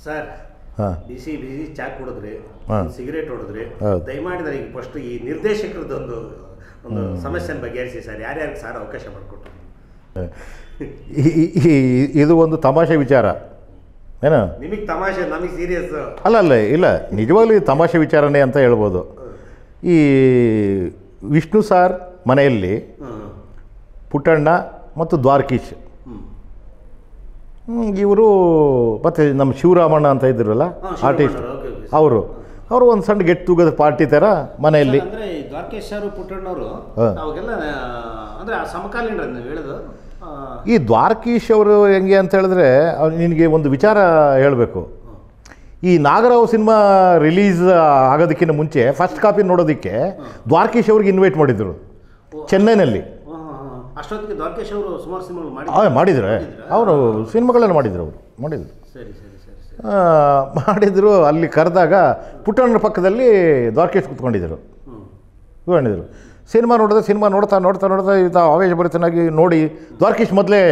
Sir ಬಿಸಿ ಬಿಸಿ ಚಾ ಕುಡಿದ್ರಿ, cigarette ಹೊಡೆದ್ರಿ, ದಯಮಾಡಿ ನನಗೆ ಫಸ್ಟ್ ಈ ನಿರ್ದೇಶಕರದೊಂದು ಒಂದು ಸಮಸ್ಯೆನ ಬಗೆಹರಿಸಿ ಸರ್. ಯಾರ್ಯಾರಿಗೆ ಸರ್ ಅವಕಾಶ ಮಾಡಿಕೊಟ್ಟು? ಇದು ಒಂದು ತಮಾಷೆ ವಿಚಾರ ಏನೋ. ನಿಮಗೆ ತಮಾಷೆ, ನಮಗೆ ಸೀರಿಯಸ್. ಅಲ್ಲ ಇಲ್ಲ, ನಿಜವಾಗ್ಲೂ ತಮಾಷೆ ವಿಚಾರನೇ ಅಂತ ಹೇಳ್ಬೋದು. ಈ ವಿಷ್ಣು ಸಾರ್ ಮನೆಯಲ್ಲಿ ಪುಟ್ಟಣ್ಣ ಮತ್ತು ದ್ವಾರಕೀಶ್ ಇವರು ಮತ್ತು ನಮ್ಮ ಶಿವರಾಮಣ್ಣ ಅಂತ ಇದ್ರಲ್ಲ ಆರ್ಟಿಸ್ಟ್, ಅವರು ಒಂದು ಸಣ್ಣ ಗೆಟ್ ಟುಗೆದರ್ ಪಾರ್ಟಿ ಥರ ಮನೆಯಲ್ಲಿ. ಅಂದರೆ ದ್ವಾರಕೀಶ್ ಅವರು ಪುಟ್ಟಣ್ಣವರು ಅವಾಗೆಲ್ಲ ಅಂದರೆ ಸಮಕಾಲೀನ ಹೇಳೋದು. ಈ ದ್ವಾರಕೀಶ್ ಅವರು ಹೆಂಗೆ ಅಂತ ಹೇಳಿದ್ರೆ, ನಿನಗೆ ಒಂದು ವಿಚಾರ ಹೇಳಬೇಕು. ಈ ನಾಗರಾವ್ ಸಿನಿಮಾ ರಿಲೀಸ್ ಆಗೋದಕ್ಕಿಂತ ಮುಂಚೆ ಫಸ್ಟ್ ಕಾಪಿ ನೋಡೋದಕ್ಕೆ ದ್ವಾರಕೀಶ್ ಅವ್ರಿಗೆ ಇನ್ವೈಟ್ ಮಾಡಿದ್ರು ಚೆನ್ನೈನಲ್ಲಿ. ಅಷ್ಟೊತ್ತಿಗೆ ದ್ವಾರಕೀಶ್ ಅವರು ಸುಮಾರು ಸಿನಿಮಾಗಳು ಮಾಡಿದ್ರು. ಅವರು ಸಿನಿಮಾಗಳನ್ನು ಮಾಡಿದ್ರು. ಮಾಡಿದ್ರು. ಅಲ್ಲಿ ಕರೆದಾಗ ಪುಟ್ಟಣ್ಣನ ಪಕ್ಕದಲ್ಲಿ ದ್ವಾರಕೀಶ್ ಕೂತ್ಕೊಂಡಿದ್ದರು. ಸಿನಿಮಾ ನೋಡ್ತಾ ಇದು ಆವೇಶಭರಿತನಾಗಿ ನೋಡಿ, ದ್ವಾರಕೀಶ್ ಮೊದಲೇ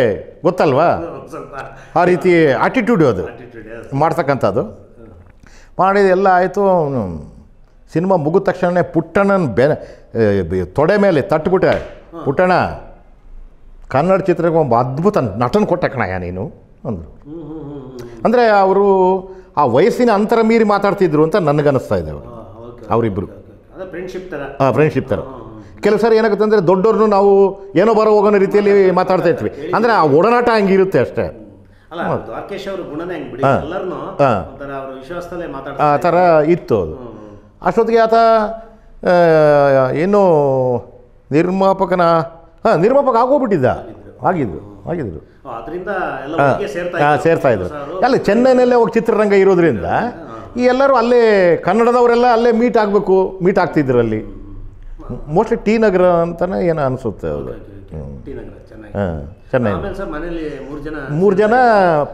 ಗೊತ್ತಲ್ವಾ ಆ ರೀತಿ ಆಟಿಟ್ಯೂಡ್ ಅದು ಮಾಡ್ತಕ್ಕಂಥದ್ದು. ಮಾಡಿದ ಎಲ್ಲ ಆಯಿತು. ಸಿನಿಮಾ ಮುಗಿದ ತಕ್ಷಣ ಪುಟ್ಟಣ್ಣನ ತೊಡೆ ಮೇಲೆ ತಟ್ಬಿಟ್ಟೆ, ಪುಟ್ಟಣ್ಣ ಕನ್ನಡ ಚಿತ್ರಕ್ಕೆ ಒಬ್ಬ ಅದ್ಭುತ ನಟನ ಕೊಟ್ಟೆ ಕಣಯ್ಯ ನೀನು ಅಂದರು. ಅಂದರೆ ಅವರು ಆ ವಯಸ್ಸಿನ ಅಂತರ ಮೀರಿ ಮಾತಾಡ್ತಿದ್ರು ಅಂತ ನನಗನ್ನಿಸ್ತಾ ಇದೆ ಅವರಿಬ್ಬರು. ಫ್ರೆಂಡ್ಶಿಪ್ ಥರ. ಕೆಲವು ಸಾರಿ ಏನಾಗುತ್ತೆ ಅಂದರೆ ದೊಡ್ಡವ್ರನ್ನೂ ನಾವು ಏನೋ ಬರೋ ಹೋಗೋಣ ರೀತಿಯಲ್ಲಿ ಮಾತಾಡ್ತಾ ಇರ್ತೀವಿ. ಅಂದರೆ ಆ ಒಡನಾಟ ಹಂಗಿರುತ್ತೆ ಅಷ್ಟೇ. ಆ ಥರ ಇತ್ತು ಅದು. ಅಷ್ಟೊತ್ತಿಗೆ ಆತ ಏನು ನಿರ್ಮಾಪಕ ಆಗೋಗ್ಬಿಟ್ಟಿದ್ದ. ಆಗಿದ್ರು ಸೇರ್ತಾ ಇದ್ರು. ಅಲ್ಲಿ ಚೆನ್ನೈನಲ್ಲೇ ಹೋಗಿ ಚಿತ್ರರಂಗ ಇರೋದ್ರಿಂದ ಈ ಎಲ್ಲರೂ ಅಲ್ಲೇ ಕನ್ನಡದವರೆಲ್ಲ ಅಲ್ಲೇ ಮೀಟ್ ಆಗ್ತಿದ್ರು ಅಲ್ಲಿ. ಮೋಸ್ಟ್ಲಿ ಟಿ ನಗರ ಅಂತಲೇ ಏನೋ ಅನಿಸುತ್ತೆ ಅದು. ಚೆನ್ನೈ 3 ಜನ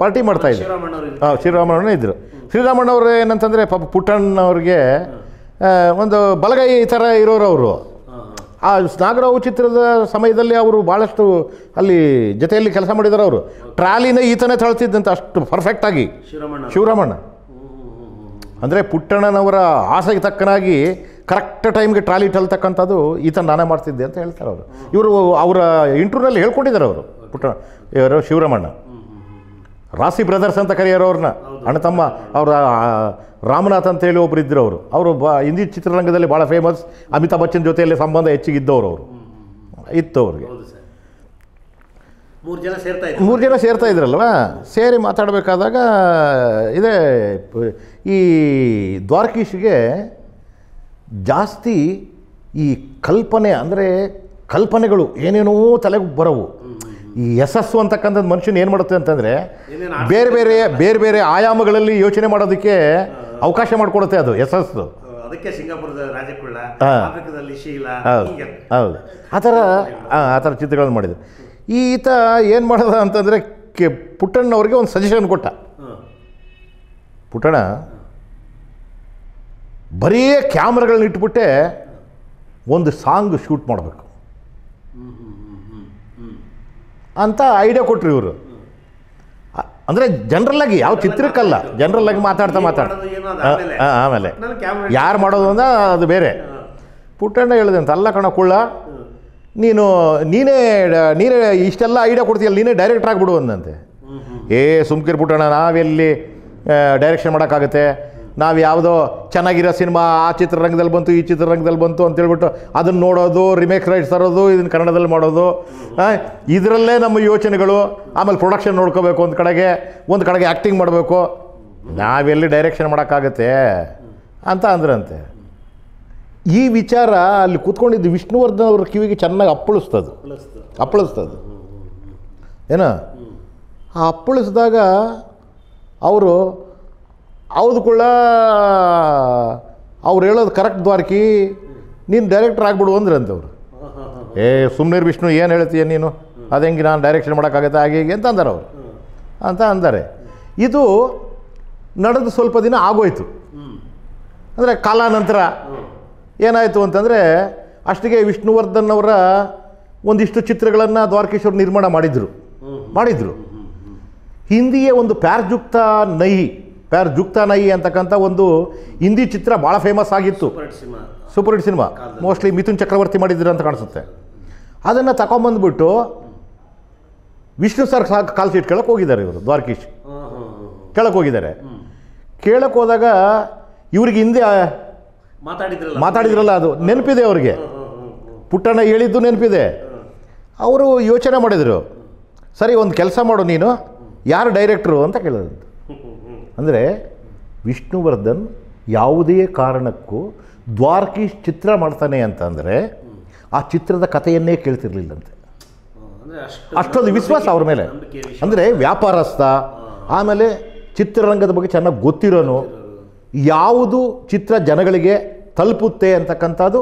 ಪಾರ್ಟಿ ಮಾಡ್ತಾಯಿದ್ರು. ಶ್ರೀರಾಮಣ್ಣ ಇದ್ದರು. ಶ್ರೀರಾಮಣ್ಣವ್ರು ಏನಂತಂದರೆ ಪಾಪ ಪುಟ್ಟಣ್ಣವ್ರಿಗೆ ಒಂದು ಬಲಗೈ ಥರ ಇರೋರು ಅವರು. ಆ ನಾಗರಾವ್ ಚಿತ್ರದ ಸಮಯದಲ್ಲಿ ಅವರು ಭಾಳಷ್ಟು ಅಲ್ಲಿ ಜೊತೆಯಲ್ಲಿ ಕೆಲಸ ಮಾಡಿದ್ದಾರೆ. ಅವರು ಟ್ರಾಲಿನ ಈತನೇ ತಳ್ತಿದ್ದಂತ ಅಷ್ಟು ಪರ್ಫೆಕ್ಟಾಗಿ ಶಿವರಾಮಣ್ಣ. ಅಂದರೆ ಪುಟ್ಟಣ್ಣನವರ ಆಸೆಗೆ ತಕ್ಕನಾಗಿ ಕರೆಕ್ಟ್ ಟೈಮ್ಗೆ ಟ್ರಾಲಿ ತಳ್ತಕ್ಕಂಥದ್ದು ಈತ ನಾನೇ ಮಾಡ್ತಿದ್ದೆ ಅಂತ ಹೇಳ್ತಾರೆ ಅವರು. ಇವರು ಅವರ ಇಂಟರ್ವ್ಯೂನಲ್ಲಿ ಹೇಳ್ಕೊಂಡಿದ್ದಾರೆ ಅವರು. ಇವರು ಶಿವರಾಮಣ್ಣ ರಾಸಿ ಬ್ರದರ್ಸ್ ಅಂತ ಕರೆಯೋರು ಅವ್ರನ್ನ, ಅಣ್ಣ ತಮ್ಮ. ಅವರ ರಾಮನಾಥ್ ಅಂತೇಳಿ ಒಬ್ರು ಇದ್ದರು. ಅವರು ಹಿಂದಿ ಚಿತ್ರರಂಗದಲ್ಲಿ ಭಾಳ ಫೇಮಸ್. ಅಮಿತಾಬ್ ಬಚ್ಚನ್ ಜೊತೆಯಲ್ಲಿ ಸಂಬಂಧ ಹೆಚ್ಚಿಗಿದ್ದವರು ಅವರು. ಇತ್ತು ಅವ್ರಿಗೆ. 3 ಜನ ಸೇರ್ತಾ ಇದ್ರಲ್ವ. ಸೇರಿ ಮಾತಾಡಬೇಕಾದಾಗ ಇದೇ ಈ ದ್ವಾರಕೀಶ್ಗೆ ಜಾಸ್ತಿ ಈ ಕಲ್ಪನೆಗಳು ಏನೇನೋ ತಲೆಗೆ ಬರೋವು. ಈ ಯಶಸ್ಸು ಅಂತಕ್ಕಂಥದ್ದು ಮನುಷ್ಯನ ಏನು ಮಾಡುತ್ತೆ ಅಂತಂದರೆ ಬೇರೆ ಬೇರೆ ಆಯಾಮಗಳಲ್ಲಿ ಯೋಚನೆ ಮಾಡೋದಕ್ಕೆ ಅವಕಾಶ ಮಾಡಿಕೊಡುತ್ತೆ ಅದು ಯಶಸ್ಸು. ಹೌದು. ಆ ಥರ ಚಿತ್ರಗಳನ್ನು ಮಾಡಿದ್ರು. ಈತ ಏನು ಮಾಡೋದ ಅಂತಂದರೆ ಪುಟ್ಟಣ್ಣವ್ರಿಗೆ ಒಂದು ಸಜೆಷನ್ ಕೊಟ್ಟ. ಪುಟ್ಟಣ್ಣ ಬರೀ ಕ್ಯಾಮ್ರಾಗಳನ್ನ ಇಟ್ಬಿಟ್ಟೆ ಒಂದು ಸಾಂಗ್ ಶೂಟ್ ಮಾಡಬೇಕು ಅಂತ ಐಡಿಯಾ ಕೊಟ್ರು ಇವರು. ಅಂದರೆ ಜನರಲ್ಲಾಗಿ ಯಾವ ಚಿತ್ರಕ್ಕಲ್ಲ, ಜನರಲ್ಲಾಗಿ ಮಾತಾಡ್ತಾ ಆಮೇಲೆ ಯಾರು ಮಾಡೋದು ಅಂದ್ರೆ ಅದು ಬೇರೆ. ಪುಟ್ಟಣ್ಣ ಹೇಳಿದೆ ಅಂತ, ಅಲ್ಲ ಕಣ ಕುಳ್ಳ, ನೀನೇ ಇಷ್ಟೆಲ್ಲ ಐಡಿಯಾ ಕೊಡ್ತೀಯಲ್ಲ, ನೀನೇ ಡೈರೆಕ್ಟರ್ ಆಗಿಬಿಡು ಅಂದಂತೆ. ಸುಮ್ಕಿರ್ ಪುಟ್ಟಣ್ಣ, ನಾವೆಲ್ಲಿ ಡೈರೆಕ್ಷನ್ ಮಾಡೋಕ್ಕಾಗುತ್ತೆ? ನಾವು ಯಾವುದೋ ಚೆನ್ನಾಗಿರೋ ಸಿನಿಮಾ ಆ ಚಿತ್ರರಂಗದಲ್ಲಿ ಬಂತು, ಈ ಚಿತ್ರರಂಗದಲ್ಲಿ ಬಂತು ಅಂತೇಳ್ಬಿಟ್ಟು ಅದನ್ನು ನೋಡೋದು, ರಿಮೇಕ್ ರೈಟ್ಸ್ ತರೋದು, ಇದನ್ನು ಕನ್ನಡದಲ್ಲಿ ಮಾಡೋದು, ಇದರಲ್ಲೇ ನಮ್ಮ ಯೋಚನೆಗಳು. ಆಮೇಲೆ ಪ್ರೊಡಕ್ಷನ್ ನೋಡ್ಕೋಬೇಕು, ಒಂದು ಕಡೆಗೆ ಆ್ಯಕ್ಟಿಂಗ್ ಮಾಡಬೇಕು, ನಾವೆಲ್ಲಿ ಡೈರೆಕ್ಷನ್ ಮಾಡೋಕ್ಕಾಗತ್ತೆ ಅಂತ ಅಂದ್ರಂತೆ. ಈ ವಿಚಾರ ಅಲ್ಲಿ ಕೂತ್ಕೊಂಡಿದ್ದು ವಿಷ್ಣುವರ್ಧನ್ ಅವ್ರ ಕಿವಿಗೆ ಚೆನ್ನಾಗಿ ಅಪ್ಪಳಿಸ್ತದು ಏನೋ. ಆ ಅಪ್ಪಳಿಸಿದಾಗ ಅವರು ಹೌದು ಕುಳ್ಳ, ಅವ್ರು ಹೇಳೋದು ಕರೆಕ್ಟ್ ದ್ವಾರಕಿ, ನೀನು ಡೈರೆಕ್ಟರ್ ಆಗಿಬಿಡು ಅಂದ್ರಂತವ್ರು. ಸುಮ್ಮನೆ ವಿಷ್ಣು, ಏನು ಹೇಳ್ತೀಯ ನೀನು, ಅದು ಹೆಂಗೆ ನಾನು ಡೈರೆಕ್ಷನ್ ಮಾಡೋಕ್ಕಾಗತ್ತೆ ಹಾಗೆ ಹೀಗೆ ಅಂತ ಅಂತಾರೆ. ಇದು ನಡೆದು ಸ್ವಲ್ಪ ದಿನ ಆಗೋಯ್ತು. ಅಂದರೆ ಕಾಲಾನಂತರ ಏನಾಯಿತು ಅಂತಂದರೆ, ಅಷ್ಟಿಗೆ ವಿಷ್ಣುವರ್ಧನ್ ಅವರ ಒಂದಿಷ್ಟು ಚಿತ್ರಗಳನ್ನು ದ್ವಾರಕೀಶ್ವರ್ ನಿರ್ಮಾಣ ಮಾಡಿದರು. ಹಿಂದಿಯ ಒಂದು ಪ್ಯಾರ್ಜುಕ್ತ ನೈ ಪ್ಯಾರ್ ಜುಕ್ತಾ ನೈ ಅಂತಕ್ಕಂಥ ಒಂದು ಹಿಂದಿ ಚಿತ್ರ ಭಾಳ ಫೇಮಸ್ ಆಗಿತ್ತು, super hit cinema. Mostly Mithun Chakravarthi ಮಾಡಿದ್ರು ಅಂತ ಕಾಣಿಸುತ್ತೆ. ಅದನ್ನು ತಗೊಂಬಂದ್ಬಿಟ್ಟು ವಿಷ್ಣು ಸರ್ ಕಾಲ್ ಶೀಟ್ ಕೇಳಕ್ಕೆ ಹೋಗಿದ್ದಾರೆ ಇವರು, ದ್ವಾರಕೀಶ್ ಕೇಳಕ್ಕೆ ಹೋಗಿದ್ದಾರೆ. ಕೇಳಕ್ಕೆ ಹೋದಾಗ ಇವ್ರಿಗೆ ಹಿಂದೆ ಮಾತಾಡಿದ್ರಲ್ಲ ಅದು ನೆನಪಿದೆ ಅವ್ರಿಗೆ, ಪುಟ್ಟಣ್ಣ ಹೇಳಿದ್ದು ನೆನಪಿದೆ. ಅವರು ಯೋಚನೆ ಮಾಡಿದರು, ಸರಿ ಒಂದು ಕೆಲಸ ಮಾಡು ನೀನು, ಯಾರು ಡೈರೆಕ್ಟ್ರು ಅಂತ ಕೇಳಿದ್ರು. ಅಂದರೆ ವಿಷ್ಣುವರ್ಧನ್ ಯಾವುದೇ ಕಾರಣಕ್ಕೂ ದ್ವಾರಕೀಶ್ ಚಿತ್ರ ಮಾಡ್ತಾನೆ ಅಂತಂದರೆ ಆ ಚಿತ್ರದ ಕಥೆಯನ್ನೇ ಕೇಳ್ತಿರ್ಲಿಲ್ಲಂತೆ. ಅಷ್ಟೊಂದು ವಿಶ್ವಾಸ ಅವ್ರ ಮೇಲೆ. ಅಂದರೆ ವ್ಯಾಪಾರಸ್ಥ, ಆಮೇಲೆ ಚಿತ್ರರಂಗದ ಬಗ್ಗೆ ಚೆನ್ನಾಗಿ ಗೊತ್ತಿರೋನು, ಯಾವುದು ಚಿತ್ರ ಜನಗಳಿಗೆ ತಲುಪುತ್ತೆ ಅಂತಕ್ಕಂಥದ್ದು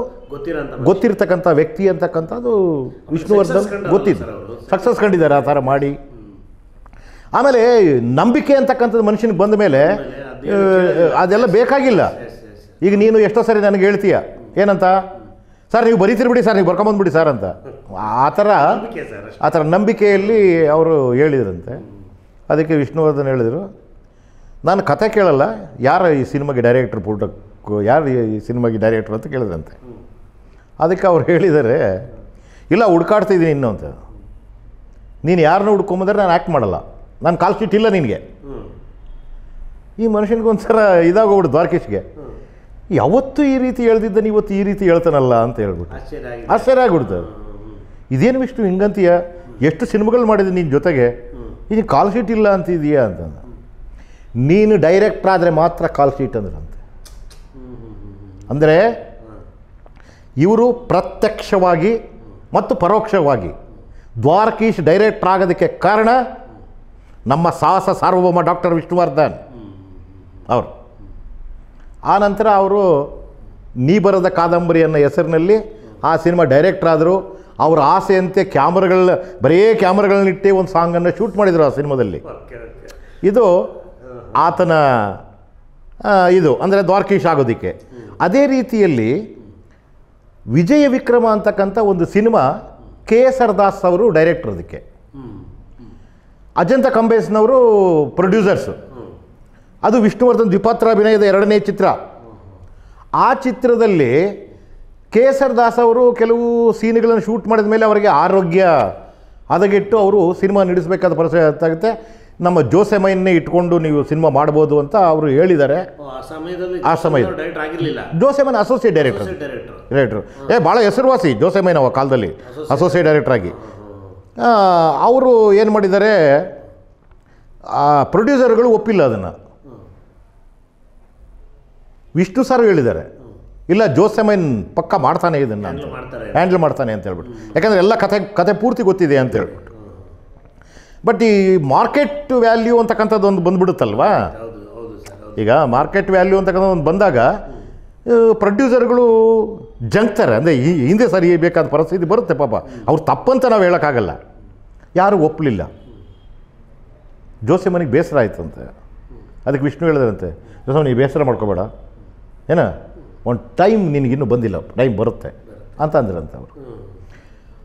ಗೊತ್ತಿರ್ತಕ್ಕಂಥ ವ್ಯಕ್ತಿ ಅಂತಕ್ಕಂಥದ್ದು ವಿಷ್ಣುವರ್ಧನ್ ಗೊತ್ತಿದ್ದು. ಸಕ್ಸಸ್ ಕಂಡಿದ್ದಾರೆ ಆ ಥರ ಮಾಡಿ. ಆಮೇಲೆ ನಂಬಿಕೆ ಅಂತಕ್ಕಂಥದ್ದು ಮನುಷ್ಯನಿಗೆ ಬಂದ ಮೇಲೆ ಅದೆಲ್ಲ ಬೇಕಾಗಿಲ್ಲ. ಈಗ ನೀನು ಎಷ್ಟೋ ಸರಿ ನನಗೆ ಹೇಳ್ತೀಯ ಏನಂತ, ಸರ್ ನೀವು ಬರೀತಿರ್ಬಿಡಿ ಸರ್, ನೀವು ಬರ್ಕೊಂಬಂದ್ಬಿಡಿ ಸರ್ ಅಂತ. ಆ ಥರ ನಂಬಿಕೆಯಲ್ಲಿ ಅವರು ಹೇಳಿದ್ರಂತೆ. ಅದಕ್ಕೆ ವಿಷ್ಣುವರ್ಧನ್ ಹೇಳಿದರು, ನಾನು ಕತೆ ಕೇಳಲ್ಲ, ಯಾರು ಈ ಸಿನಿಮಾಗೆ ಡೈರೆಕ್ಟ್ರು, ಯಾರು ಈ ಸಿನಿಮಾಗೆ ಡೈರೆಕ್ಟ್ರು ಅಂತ ಕೇಳಿದ್ರಂತೆ. ಅದಕ್ಕೆ ಅವ್ರು ಹೇಳಿದ್ದಾರೆ, ಇಲ್ಲ ಹುಡ್ಕಾಡ್ತಿದ್ದೀನಿ ಇನ್ನೂ ಅಂತ. ನೀನು ಯಾರನ್ನೂ ಹುಡ್ಕೊಂಬಂದ್ರೆ ನಾನು ಆ್ಯಕ್ಟ್ ಮಾಡಲ್ಲ, ನಾನು ಕಾಲ್ ಶೀಟ್ ಇಲ್ಲ ನಿನಗೆ. ಈ ಮನುಷ್ಯನಿಗೊಂದ್ಸರ ಇದಾಗೋಗ್ಬಿಡು ದ್ವಾರಕೀಶ್ಗೆ, ಯಾವತ್ತೂ ಈ ರೀತಿ ಹೇಳ್ದಿದ್ದಾನೆ ಇವತ್ತು ಈ ರೀತಿ ಹೇಳ್ತಾನಲ್ಲ ಅಂತ ಹೇಳ್ಬಿಟ್ಟು ಆಶ್ಚರ್ಯ ಆಗ್ಬಿಡ್ತದೆ. ಇದೇನು ವಿಷ್ಣು ಹಿಂಗಂತೀಯ, ಎಷ್ಟು ಸಿನಿಮಾಗಳು ಮಾಡಿದೆ ನಿನ್ನ ಜೊತೆಗೆ, ಈಗ ಕಾಲ್ ಶೀಟ್ ಇಲ್ಲ ಅಂತಿದೆಯಾ ಅಂತಂದ. ನೀನು ಡೈರೆಕ್ಟ್ರ್ ಆದರೆ ಮಾತ್ರ ಕಾಲ್ ಶೀಟ್ ಅಂದ್ರಂತೆ. ಅಂದರೆ ಇವರು ಪ್ರತ್ಯಕ್ಷವಾಗಿ ಮತ್ತು ಪರೋಕ್ಷವಾಗಿ ದ್ವಾರಕೀಶ್ ಡೈರೆಕ್ಟ್ರ್ ಆಗೋದಕ್ಕೆ ಕಾರಣ ನಮ್ಮ ಸಾಹಸ ಸಾರ್ವಭೌಮ ಡಾಕ್ಟರ್ ವಿಷ್ಣುವರ್ಧನ್ ಅವರು. ಆನಂತರ ಅವರು ನೀ ಬರದ ಕಾದಂಬರಿ ಅನ್ನೋ ಹೆಸರಿನಲ್ಲಿ ಆ ಸಿನಿಮಾ ಡೈರೆಕ್ಟ್ರ್ ಆದರು. ಅವರ ಆಸೆಯಂತೆ ಬರೀ ಕ್ಯಾಮ್ರಾಗಳನ್ನಿಟ್ಟೆ ಒಂದು ಸಾಂಗನ್ನು ಶೂಟ್ ಮಾಡಿದರು ಆ ಸಿನಿಮಾದಲ್ಲಿ. ಇದು ಆತನ ಇದು ಅಂದರೆ ದ್ವಾರಕೀಶ್ ಆಗೋದಕ್ಕೆ. ಅದೇ ರೀತಿಯಲ್ಲಿ ವಿಜಯ ವಿಕ್ರಮ ಅಂತಕ್ಕಂಥ ಒಂದು ಸಿನಿಮಾ KSR ದಾಸ್ ಅವರು ಡೈರೆಕ್ಟ್ರ್, ಅದಕ್ಕೆ ಅಜಂತ ಕಂಬೇಸ್ನವರು ಪ್ರೊಡ್ಯೂಸರ್ಸು. ಅದು ವಿಷ್ಣುವರ್ಧನ್ ದ್ವಿಪಾತ್ರ ಅಭಿನಯದ 2ನೇ ಚಿತ್ರ. ಆ ಚಿತ್ರದಲ್ಲಿ KSR ದಾಸ್ ಅವರು ಕೆಲವು ಸೀನ್ಗಳನ್ನು ಶೂಟ್ ಮಾಡಿದ ಮೇಲೆ ಅವರಿಗೆ ಆರೋಗ್ಯ ಹದಗೆಟ್ಟು ಅವರು ಸಿನಿಮಾ ನಡೆಸಬೇಕಾದ ಪರಿಸ್ಥಿತಿ ಆಗುತ್ತೆ. ನಮ್ಮ ಜೋಸೆಮೈನ್ನೇ ಇಟ್ಕೊಂಡು ನೀವು ಸಿನಿಮಾ ಮಾಡ್ಬೋದು ಅಂತ ಅವರು ಹೇಳಿದ್ದಾರೆ. ಆ ಸಮಯದಲ್ಲಿ ಜೋಸೆಮೈನ್ ಅಸೋಸಿಯೇಟ್ ಡೈರೆಕ್ಟ್ರು ಭಾಳ ಹೆಸರುವಾಸಿ ಜೋಸೆಮೈನ್ ಅವ ಕಾಲದಲ್ಲಿ ಅಸೋಸಿಯೇಟ್ ಡೈರೆಕ್ಟರ್ ಆಗಿ. ಅವರು ಏನು ಮಾಡಿದ್ದಾರೆ, ಪ್ರೊಡ್ಯೂಸರ್ಗಳು ಒಪ್ಪಿಲ್ಲ ಅದನ್ನು. ವಿಷ್ಣು ಸರ್ ಹೇಳಿದ್ದಾರೆ, ಇಲ್ಲ ಜೋಸೆಮೈನ್ ಪಕ್ಕ ಮಾಡ್ತಾನೆ ಇದನ್ನು ಅಂತ, ಹ್ಯಾಂಡಲ್ ಮಾಡ್ತಾನೆ ಅಂತ ಹೇಳ್ಬಿಟ್ಟು. ಯಾಕಂದರೆ ಎಲ್ಲ ಕತೆ ಪೂರ್ತಿ ಗೊತ್ತಿದೆ ಅಂತ ಹೇಳ್ಬಿಟ್ಟು. ಬಟ್ ಈ ಮಾರ್ಕೆಟ್ ವ್ಯಾಲ್ಯೂ ಅಂತಕ್ಕಂಥದ್ದು ಒಂದು ಬಂದ್ಬಿಡುತ್ತಲ್ವಾ. ಈಗ ಮಾರ್ಕೆಟ್ ವ್ಯಾಲ್ಯೂ ಅಂತಕ್ಕಂಥ ಒಂದು ಬಂದಾಗ ಪ್ರೊಡ್ಯೂಸರ್ಗಳು ಜಂಕ್ತಾರೆ. ಅಂದರೆ ಹಿಂದೆ ಸರಿಯಬೇಕಾದ ಪರಿಸ್ಥಿತಿ ಬರುತ್ತೆ ಪಾಪ. ಅವ್ರು ತಪ್ಪಂತ ನಾವು ಹೇಳೋಕ್ಕಾಗಲ್ಲ. ಯಾರೂ ಒಪ್ಪಲಿಲ್ಲ. ಜೋಸೆಮನಿಗೆ ಬೇಸರ ಆಯಿತು ಅಂತೆ. ಅದಕ್ಕೆ ವಿಷ್ಣು ಹೇಳಿದ್ರಂತೆ, ಜೋಸೆಮನ್ ನೀವು ಬೇಸರ ಮಾಡ್ಕೋಬೇಡ, ಏನ ಒಂದು ಟೈಮ್ ನಿನಗಿನ್ನೂ ಬಂದಿಲ್ಲ, ಟೈಮ್ ಬರುತ್ತೆ ಅಂತ ಅಂದ್ರಂತೆ ಅವರು.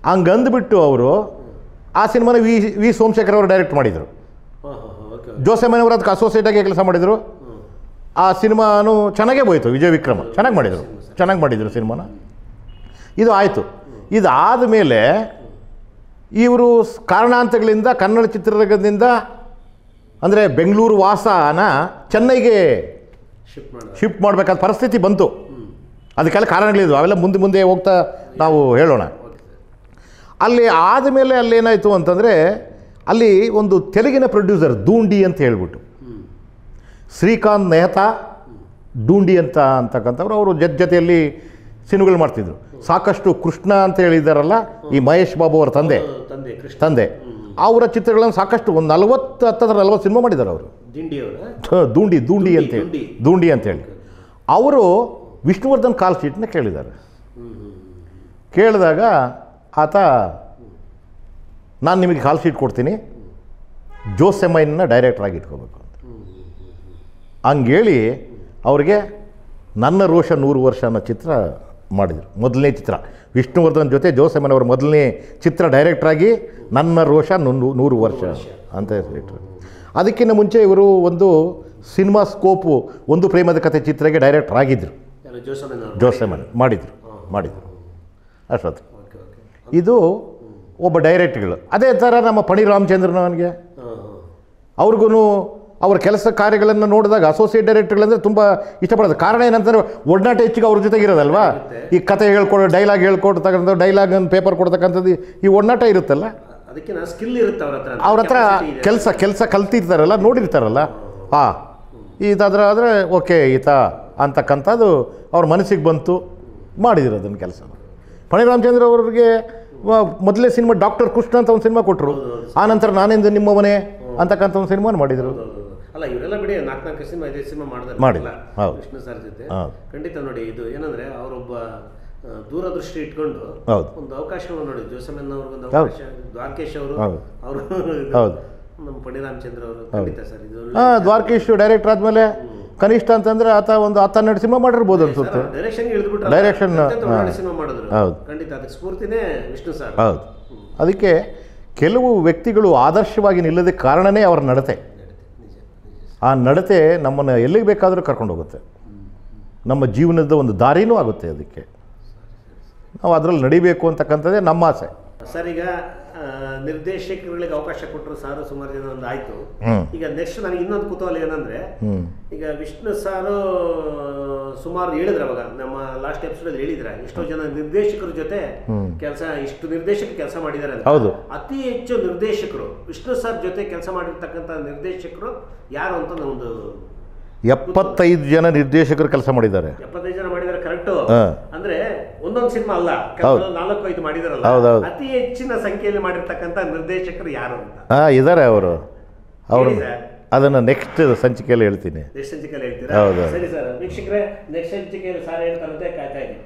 ಹಂಗಂದ್ಬಿಟ್ಟು ಅವರು ಆ ಸಿನಿಮಾನ ವಿ ಸೋಮಶೇಖರ್ ಅವರು ಡೈರೆಕ್ಟ್ ಮಾಡಿದರು. ಜೋಸೆಮನ್ ಅವರು ಅದಕ್ಕೆ ಅಸೋಸಿಯೇಟಾಗಿ ಕೆಲಸ ಮಾಡಿದರು. ಆ ಸಿನಿಮಾನು ಚೆನ್ನಾಗೇ ಹೋಯಿತು. ವಿಜಯ ವಿಕ್ರಮ ಚೆನ್ನಾಗಿ ಮಾಡಿದರು ಸಿನಿಮಾನ. ಇದು ಆಯಿತು. ಇದಾದ ಮೇಲೆ ಇವರು ಕಾರಣಾಂತರಗಳಿಂದ ಕನ್ನಡ ಚಿತ್ರರಂಗದಿಂದ ಅಂದರೆ ಬೆಂಗಳೂರು ವಾಸನ ಚೆನ್ನೈಗೆ ಶಿಫ್ಟ್ ಮಾಡಬೇಕಾದ ಪರಿಸ್ಥಿತಿ ಬಂತು. ಅದಕ್ಕೆಲ್ಲ ಕಾರಣಗಳಿದ್ವು. ಅವೆಲ್ಲ ಮುಂದೆ ಹೋಗ್ತಾ ನಾವು ಹೇಳೋಣ. ಅಲ್ಲಿ ಆದಮೇಲೆ ಅಲ್ಲೇನಾಯಿತು ಅಂತಂದರೆ, ಅಲ್ಲಿ ಒಂದು ತೆಲುಗಿನ ಪ್ರೊಡ್ಯೂಸರ್ ದೂಂಡಿ ಅಂತ ಹೇಳ್ಬಿಟ್ಟು, ಶ್ರೀಕಾಂತ್ ಮೆಹ್ತಾ ಡೂಂಡಿ ಅಂತಕ್ಕಂಥವ್ರು, ಅವರು ಜೊತೆಯಲ್ಲಿ ಸಿನಿಮಾಗಳು ಮಾಡ್ತಿದ್ರು. ಸಾಕಷ್ಟು ಕೃಷ್ಣ ಅಂತ ಹೇಳಿದಾರಲ್ಲ, ಈ ಮಹೇಶ್ ಬಾಬು ಅವರ ತಂದೆ ಅವರ ಚಿತ್ರಗಳನ್ನು ಸಾಕಷ್ಟು ಒಂದು 40 ಸಿನಿಮಾ ಮಾಡಿದ್ದಾರೆ ಅವರು. ದೂಂಡಿ ಅಂತೇಳಿ ಅವರು ವಿಷ್ಣುವರ್ಧನ್ ಕಾಲ್ ಶೀಟ್ನ ಕೇಳಿದ್ದಾರೆ. ಕೇಳಿದಾಗ ಆತ, ನಾನು ನಿಮಗೆ ಕಾಲ್ ಶೀಟ್ ಕೊಡ್ತೀನಿ, ಜೋಸೆಮೈನ್ನ ಡೈರೆಕ್ಟ್ರಾಗಿ ಇಟ್ಕೋಬೇಕು ಅಂತ. ಹಂಗೇಳಿ ಅವ್ರಿಗೆ ನನ್ನ ರೋಷ 100 ವರ್ಷ ಅನ್ನೋ ಚಿತ್ರ ಮಾಡಿದರು. ಮೊದಲನೇ ಚಿತ್ರ ವಿಷ್ಣುವರ್ಧನ್ ಜೊತೆ ಜೋಸೆಮನ್ ಅವರ ಮೊದಲನೇ ಚಿತ್ರ ಡೈರೆಕ್ಟ್ರಾಗಿ ನನ್ನ ರೋಷ 100 ವರ್ಷ ಅಂತ ಹೆಸರಿಟ್ಟರು. ಅದಕ್ಕಿಂತ ಮುಂಚೆ ಇವರು ಒಂದು ಸಿನಿಮಾ ಸ್ಕೋಪು ಒಂದು ಪ್ರೇಮದ ಕಥೆ ಚಿತ್ರಕ್ಕೆ ಡೈರೆಕ್ಟರ್ ಆಗಿದ್ದರು. ಜೋಸೆಮನ್ ಮಾಡಿದರು ಅಷ್ಟೊತ್ತು. ಇದು ಒಬ್ಬ ಡೈರೆಕ್ಟ್ಗಳು. ಅದೇ ಥರ ನಮ್ಮ ಪಣಿ ರಾಮಚಂದ್ರನವನಿಗೆ ಅವ್ರಿಗೂ ಅವ್ರ ಕೆಲಸ ಕಾರ್ಯಗಳನ್ನು ನೋಡಿದಾಗ ಅಸೋಸಿಯೇಟ್ ಡೈರೆಕ್ಟರ್ಗಳಂದರೆ ತುಂಬ ಇಷ್ಟಪಡೋದು. ಕಾರಣ ಏನಂತಂದರೆ ಒಡನಾಟ ಹೆಚ್ಚಿಗೆ ಅವ್ರ ಜೊತೆಗಿರೋದಲ್ವಾ. ಈ ಕತೆ ಹೇಳ್ಕೊಡೋ, ಡೈಲಾಗ್ ಹೇಳ್ಕೊಡ್ತಕ್ಕಂಥ, ಡೈಲಾಗನ್ನು ಪೇಪರ್ ಕೊಡ್ತಕ್ಕಂಥದ್ದು, ಈ ಒಡನಾಟ ಇರುತ್ತಲ್ಲ, ಅವ್ರ ಹತ್ರ ಕೆಲಸ ಕಲ್ತಿರ್ತಾರಲ್ಲ, ನೋಡಿರ್ತಾರಲ್ಲ. ಇದಾದ್ರೆ ಆದರೆ ಓಕೆ ಈತ ಅಂತಕ್ಕಂಥದ್ದು ಅವ್ರ ಮನಸ್ಸಿಗೆ ಬಂತು, ಮಾಡಿದ್ರು ಅದನ್ನು ಕೆಲಸ. ಪಣಿ ರಾಮಚಂದ್ರ ಅವ್ರಿಗೆ ಮೊದಲೇ ಸಿನಿಮಾ ಡಾಕ್ಟರ್ ಕೃಷ್ಣ ಅಂತ ಒಂದು ಸಿನಿಮಾ ಕೊಟ್ಟರು. ಆನಂತರ ನಾನೆಂದು ನಿಮ್ಮ ಮನೆ ಅಂತಕ್ಕಂಥ ಒಂದು ಸಿನಿಮಾನ ಮಾಡಿದರು. ಅಲ್ಲ, ಇವರೆಲ್ಲ ಬಿಡಿ 4 ಸಿನಿಮಾ 5 ಸಿನಿಮಾ ಮಾಡಿಲ್ಲ. ಹೌದು, ವಿಷ್ಣು ಸರ್ ಜೊತೆ ಖಂಡಿತ. ನೋಡಿ, ಇದು ಏನಂದ್ರೆ ಅವರೊಬ್ಬ ದೂರದೃಷ್ಟಿ ಇಟ್ಕೊಂಡು ಒಂದು ಅವಕಾಶವನ್ನು ನೋಡಿ. ಜೋಸೆಮನ್ ಅವ್ರಿಗೊಂದು ಅವಕಾಶ, ದ್ವಾರಕೇಶ್ ಅವರು ನಮ್ಮ ಪಣಿ ರಾಮಚಂದ್ರ ಅವರು. ಖಂಡಿತ ಸರ್, ಇದು ದ್ವಾರಕೇಶ್ ಡೈರೆಕ್ಟರ್ ಆದಮೇಲೆ ಕನಿಷ್ಠ ಅಂತಂದ್ರೆ ಆತ ಒಂದು 10-12 ಸಿನಿಮಾ ಮಾಡಿರ್ಬೋದು ಅನ್ಸುತ್ತೆ. ಡೈರೆಕ್ಷನ್ ಸಿನಿಮಾ ಮಾಡಿದ್ರು. ಖಂಡಿತ ಅದಕ್ಕೆ ಸ್ಫೂರ್ತಿನೇ ವಿಷ್ಣು ಸರ್. ಹೌದು. ಅದಕ್ಕೆ ಕೆಲವು ವ್ಯಕ್ತಿಗಳು ಆದರ್ಶವಾಗಿ ನಿಲ್ಲೋದಕ್ಕೆ ಕಾರಣನೇ ಅವರ ನಡತೆ. ಆ ನಡತೆ ನಮ್ಮನ್ನು ಎಲ್ಲಿಗೆ ಬೇಕಾದರೂ ಕರ್ಕೊಂಡು ಹೋಗುತ್ತೆ, ನಮ್ಮ ಜೀವನದ ಒಂದು ದಾರಿನೂ ಆಗುತ್ತೆ. ಅದಕ್ಕೆ ನಾವು ಅದರಲ್ಲಿ ನಡಿಬೇಕು ಅಂತಕ್ಕಂಥದ್ದೇ ನಮ್ಮ ಆಸೆ. ಸರ್, ಈಗ ನಿರ್ದೇಶಕರುಗಳಿಗೆ ಅವಕಾಶ ಕೊಟ್ಟರು ಸಾರು ಸುಮಾರು ಜನ ಒಂದು ಆಯಿತು. ಈಗ ನೆಕ್ಸ್ಟ್ ನನಗೆ ಇನ್ನೊಂದು ಕುತೂಹಲ ಏನಂದರೆ, ಈಗ ವಿಷ್ಣು ಸಾರು ಸುಮಾರು ಹೇಳಿದ್ರೆ, ಅವಾಗ ನಮ್ಮ ಲಾಸ್ಟ್ ಎಪಿಸೋಡಲ್ಲಿ ಹೇಳಿದ್ರೆ, ಎಷ್ಟೋ ಜನ ನಿರ್ದೇಶಕರ ಜೊತೆ ಇಷ್ಟು ನಿರ್ದೇಶಕರು ಕೆಲಸ ಮಾಡಿದ್ದಾರೆ ಅಂತ. ಹೌದು. ಅತಿ ಹೆಚ್ಚು ನಿರ್ದೇಶಕರು ವಿಷ್ಣು ಸರ್ ಜೊತೆ ಕೆಲಸ ಮಾಡಿರ್ತಕ್ಕಂಥ ನಿರ್ದೇಶಕರು ಯಾರು ಅಂತ ಒಂದು 75 ಜನ ನಿರ್ದೇಶಕರು ಕೆಲಸ ಮಾಡಿದ್ದಾರೆ. 75 ಜನ ಮಾಡಿದ್ದಾರೆ, ಕರೆಕ್ಟು. ಅಂದ್ರೆ ಒಂದೊಂದು ಸಿನಿಮಾ ಅಲ್ಲ, 4-5 ಮಾಡಿದಾರಲ್ಲ. ಅತಿ ಹೆಚ್ಚಿನ ಸಂಖ್ಯೆಯಲ್ಲಿ ಮಾಡಿರ್ತಕ್ಕಂಥ ನಿರ್ದೇಶಕರು ಯಾರು ಅಂತ ಇದ್ದಾರೆ. ಅವರು ಅದನ್ನು ನೆಕ್ಸ್ಟ್ ಸಂಚಿಕೆಯಲ್ಲಿ ಹೇಳ್ತೀನಿ. ನೆಕ್ಸ್ಟ್ ಸಂಚಿಕೆಯಲ್ಲಿ ಹೇಳ್ತೀರಾ? ಸರಿ ಸರ್, ವೀಕ್ಷಕರೇ, ನೆಕ್ಸ್ಟ್ ಸಂಚಿಕೆಯಲ್ಲಿ ಸಾರ್ ಹೇಳ್ತಾರಂತೆ, ಕಾಯ್ತಾ ಇದ್ದೀನಿ.